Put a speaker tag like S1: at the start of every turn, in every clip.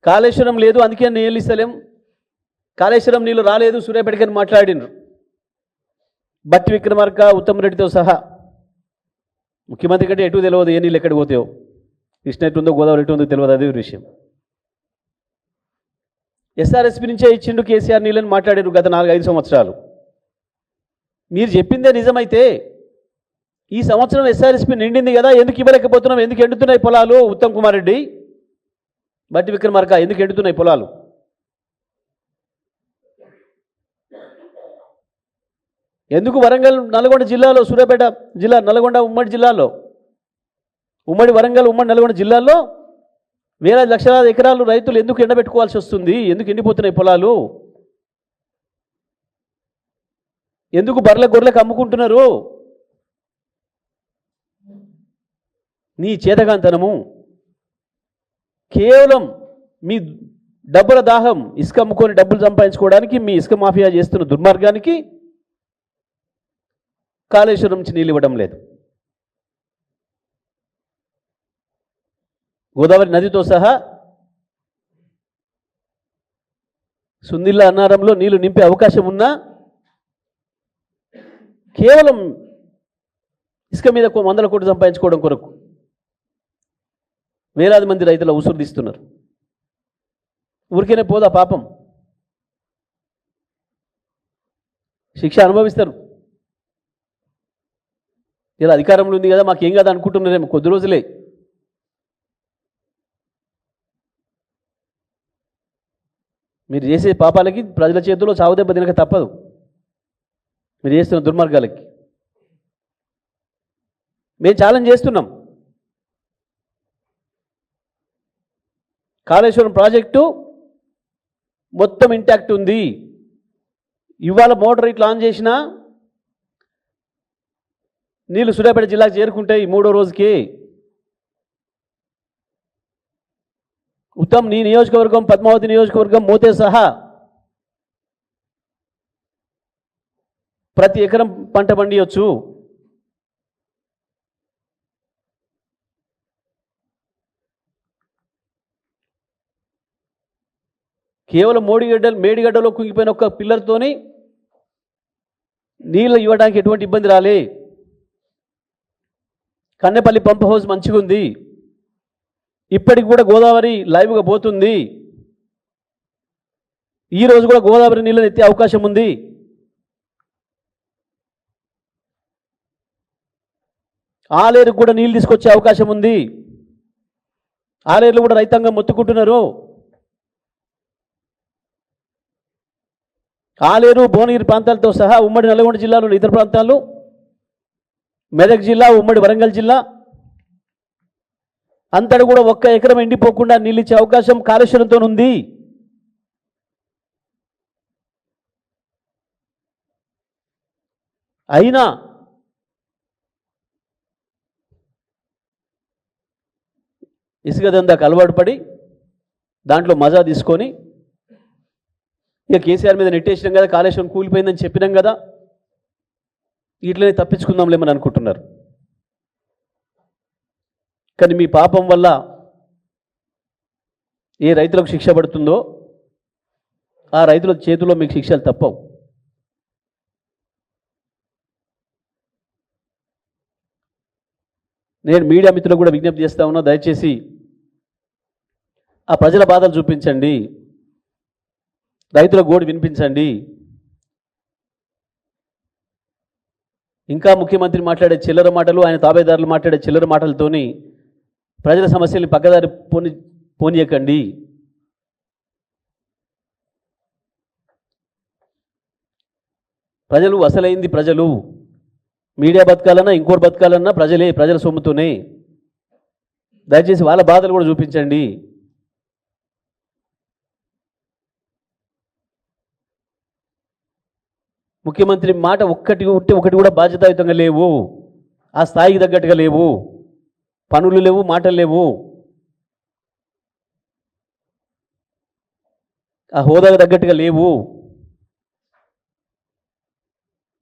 S1: కాళేశ్వరం లేదు అందుకే నీళ్ళు ఇస్తలేం, కాళేశ్వరం నీళ్ళు రాలేదు సూర్యాపేటకని మాట్లాడినరు. బట్టి విక్రమార్క, ఉత్తమ్ రెడ్డితో సహా. ముఖ్యమంత్రి కంటే ఎటు తెలియదు ఏ నీళ్ళు ఎక్కడికి పోతాయో, కృష్ణ ఎటుందో గోదావరి ఎటుందో తెలియదు, అదే విషయం. ఎస్ఆర్ఎస్పీ నుంచే ఇచ్చిండు కేసీఆర్ నీళ్ళని మాట్లాడారు గత 4-5 సంవత్సరాలు. మీరు చెప్పిందే నిజమైతే ఈ సంవత్సరం ఎస్ఆర్ఎస్పీ నిండింది కదా, ఎందుకు ఇవ్వలేకపోతున్నాం? ఎందుకు ఎండుతున్నాయి పొలాలు? ఉత్తమ్ కుమార్ రెడ్డి, బట్టి విక్రమార్క, ఎందుకు ఎండుతున్నాయి పొలాలు? ఎందుకు వరంగల్, నల్గొండ జిల్లాలో, సూర్యాపేట జిల్లా, నల్గొండ ఉమ్మడి జిల్లాలో, ఉమ్మడి వరంగల్, ఉమ్మడి నల్గొండ జిల్లాల్లో వేల లక్షలాది ఎకరాలు రైతులు ఎందుకు ఎండబెట్టుకోవాల్సి వస్తుంది? ఎందుకు ఎండిపోతున్నాయి పొలాలు? ఎందుకు బర్రెల గొర్రెలకు అమ్ముకుంటున్నారు? నీ చేతగాంతనము కేవలం మీ డబ్బుల దాహం, ఇసుక అమ్ముకొని డబ్బులు సంపాదించుకోవడానికి, మీ ఇసుక మాఫియా చేస్తున్న దుర్మార్గానికి కాళేశ్వరం నుంచి నీళ్ళు ఇవ్వడం లేదు. గోదావరి నదితో సహా సుందిల్లా అన్నారంలో నీళ్లు నింపే అవకాశం ఉన్నా కేవలం ఇసుక మీద 100 కోట్లు సంపాదించుకోవడం కొరకు వేలాది మంది రైతుల ఉసురు తీస్తున్నారు. ఊరికేనే పోదా పాపం, శిక్ష అనుభవిస్తారు. ఇలా అధికారంలో ఉంది కదా మాకేం కాదు అనుకుంటున్నారేమో, కొద్ది రోజులే. మీరు చేసే పాపాలకి ప్రజల చేతుల్లో చావుదెబ్బ తినక తప్పదు, మీరు చేస్తున్న దుర్మార్గాలకి. మేము ఛాలెంజ్ చేస్తున్నాం. కాళేశ్వరం ప్రాజెక్టు మొత్తం ఇంటాక్ట్ ఉంది. ఇవాళ మోటార్ ఇట్లా ఆన్ చేసినా నీళ్ళు సూర్యాపేట జిల్లాకు చేరుకుంటాయి 3వ రోజుకి. ఉత్తమ్, నీ నియోజకవర్గం, పద్మావతి నియోజకవర్గం, మోతే సహా ప్రతి ఎకరం పంట పండియొచ్చు. కేవలం మేడిగడ్డలో కుంగిపోయిన ఒక్క పిల్లర్తోని నీళ్ళు ఇవ్వడానికి ఎటువంటి ఇబ్బంది రాలే. కన్నెపల్లి పంప్ హౌస్ మంచిగా ఉంది, ఇప్పటికి కూడా గోదావరి లైవ్గా పోతుంది. ఈరోజు కూడా గోదావరి నీళ్ళని ఎత్తే అవకాశం ఉంది. ఆలేరుకు కూడా నీళ్ళు తీసుకొచ్చే అవకాశం ఉంది. ఆలేరులో కూడా రైతాంగం మొత్తుకుంటున్నారు. ఆలేరు, భువనగిరి ప్రాంతాలతో సహా ఉమ్మడి నల్గొండ జిల్లాలోని ఇతర ప్రాంతాలు, మెదక్ జిల్లా, ఉమ్మడి వరంగల్ జిల్లా అంతటా కూడా 1 ఎకరం ఎండిపోకుండా నీళ్ళిచ్చే అవకాశం కాళేశ్వరంతో ఉంది. అయినా ఇసుక దందాకు అలవాటు పడి దాంట్లో మజా తీసుకొని ఇక కేసీఆర్ మీద నెట్టేసినాం కదా, కాళేశ్వరం కూలిపోయిందని చెప్పినాం కదా, ఇట్లనే తప్పించుకుందాంలేమని అనుకుంటున్నారు. కానీ మీ పాపం వల్ల ఏ రైతులకు శిక్ష పడుతుందో ఆ రైతుల చేతిలో మీకు శిక్షలు తప్పవు. నేను మీడియా మిత్రులకు కూడా విజ్ఞప్తి చేస్తా ఉన్నా, దయచేసి ఆ ప్రజల బాధలు చూపించండి, రైతుల గోడు వినిపించండి. ఇంకా ముఖ్యమంత్రి మాట్లాడే చిల్లర మాటలు, ఆయన తాబేదారులు మాట్లాడే చిల్లర మాటలతోని ప్రజల సమస్యల్ని పక్కదారి పోనీయకండి. ప్రజలు అసలైంది ప్రజలు. మీడియా బతకాలన్నా ఇంకోటి బతకాలన్నా ప్రజలే, ప్రజల సొమ్ముతోనే. దయచేసి వాళ్ళ బాధలు కూడా చూపించండి. ముఖ్యమంత్రి మాట ఒకటి కూడా బాధ్యతాయుతంగా లేవు, ఆ స్థాయికి తగ్గట్టుగా లేవు, పనులు లేవు, మాటలు లేవు, ఆ హోదాకు తగ్గట్టుగా లేవు.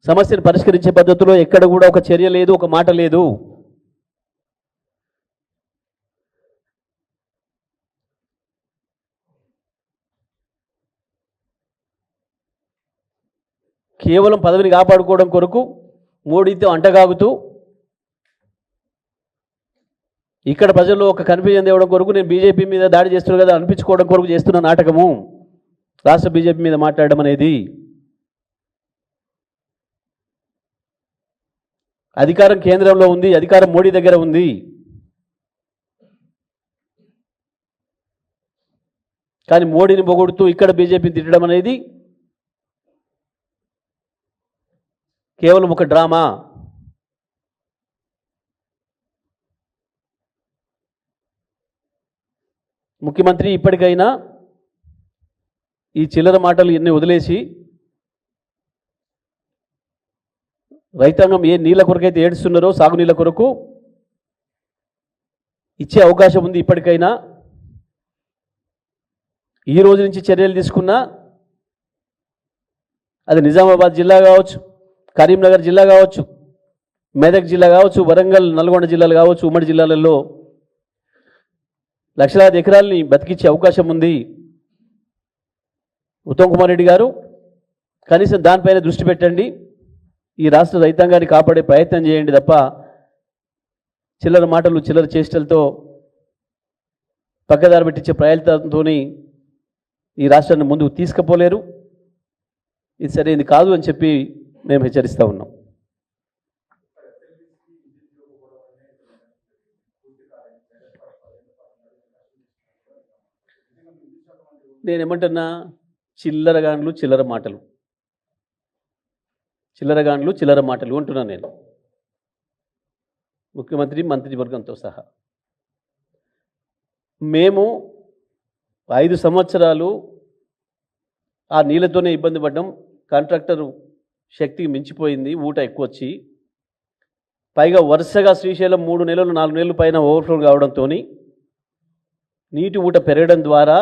S1: సమస్యను పరిష్కరించే పద్ధతిలో ఎక్కడ కూడా ఒక చర్య లేదు, ఒక మాట లేదు. కేవలం పదవిని కాపాడుకోవడం కొరకు మోడీతో అంటగాగుతూ ఇక్కడ ప్రజల్లో ఒక కన్ఫ్యూజన్ తేవడం కొరకు నేను బీజేపీ మీద దాడి చేస్తున్నా కదా అనిపించుకోవడం కొరకు చేస్తున్న నాటకము రాష్ట్ర బీజేపీ మీద మాట్లాడడం అనేది. అధికారం కేంద్రంలో ఉంది, అధికారం మోడీ దగ్గర ఉంది. కానీ మోడీని పొగుడుతూ ఇక్కడ బీజేపీని తిట్టడం అనేది కేవలం ఒక డ్రామా. ముఖ్యమంత్రి ఇప్పటికైనా ఈ చిల్లర మాటలు ఎన్ని వదిలేసి రైతాంగం ఏ నీళ్ళ కొరకైతే ఏడుస్తున్నారో సాగునీళ్ళ కొరకు ఇచ్చే అవకాశం ఉంది. ఇప్పటికైనా ఈ రోజు నుంచి చర్యలు తీసుకున్నా అది నిజామాబాద్ జిల్లా కావచ్చు, కరీంనగర్ జిల్లా కావచ్చు, మెదక్ జిల్లా కావచ్చు, వరంగల్ నల్గొండ జిల్లాలు కావచ్చు, ఉమ్మడి జిల్లాలలో లక్షలాది ఎకరాల్ని బతికించే అవకాశం ఉంది. ఉత్తమ్ కుమార్ రెడ్డి గారు కనీసం దానిపైన దృష్టి పెట్టండి, ఈ రాష్ట్ర రైతాంగాన్ని కాపాడే ప్రయత్నం చేయండి తప్ప చిల్లర మాటలు చిల్లర చేష్టలతో పక్కదారి పెట్టించే ప్రయత్నంతో ఈ రాష్ట్రాన్ని ముందుకు తీసుకుపోలేరు. ఇది సరైనది కాదు అని చెప్పి మేము హెచ్చరిస్తూ ఉన్నాం. నేనేమంటున్నా, చిల్లరగాండ్లు చిల్లర మాటలు, చిల్లరగాండ్లు చిల్లర మాటలు అంటున్నాను నేను, ముఖ్యమంత్రి మంత్రివర్గంతో సహా. మేము 5 సంవత్సరాలు ఆ నీళ్ళతోనే ఇబ్బంది పడ్డాం. కాంట్రాక్టరు శక్తికి మించిపోయింది, ఊట ఎక్కువ వచ్చి, పైగా వరుసగా శ్రీశైలం 3 నెలలు 4 నెలలు పైన ఓవర్ఫ్లో కావడంతో నీటి ఊట పెరగడం ద్వారా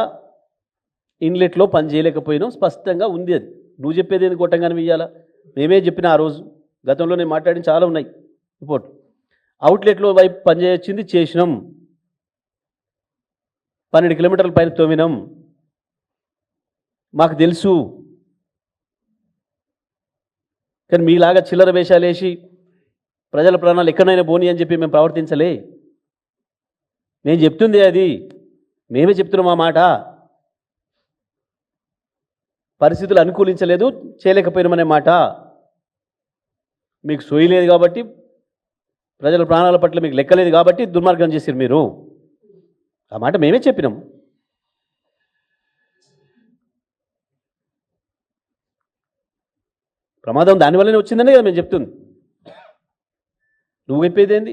S1: ఇన్లెట్లో పని చేయలేకపోయినాం. స్పష్టంగా ఉంది. అది నువ్వు చెప్పేది ఎందుకు కొట్టంగానే ఇయ్యాలా? మేమే చెప్పిన ఆ రోజు, గతంలో నేను మాట్లాడిన చాలా ఉన్నాయి రిపోర్ట్. అవుట్లెట్లో వైపు పనిచేయొచ్చింది, చేసినాం. 12 కిలోమీటర్ల పైన తోమినాం. మాకు తెలుసు. కానీ మీలాగా చిల్లర వేషాలు వేసి ప్రజల ప్రాణాలు ఎక్కడైనా పోనీ అని చెప్పి మేము ప్రవర్తించలే. నేను చెప్తుంది అది, మేమే చెప్తున్నాం ఆ మాట. పరిస్థితులు అనుకూలించలేదు, చేయలేకపోయినామనే మాట. మీకు సోయలేదు కాబట్టి, ప్రజల ప్రాణాల పట్ల మీకు లెక్కలేదు కాబట్టి దుర్మార్గం చేశారు మీరు. ఆ మాట మేమే చెప్పినాం. ప్రమాదం దానివల్లనే వచ్చిందనే కదా మేము చెప్తుంది. నువ్వు చెప్పేది ఏంది?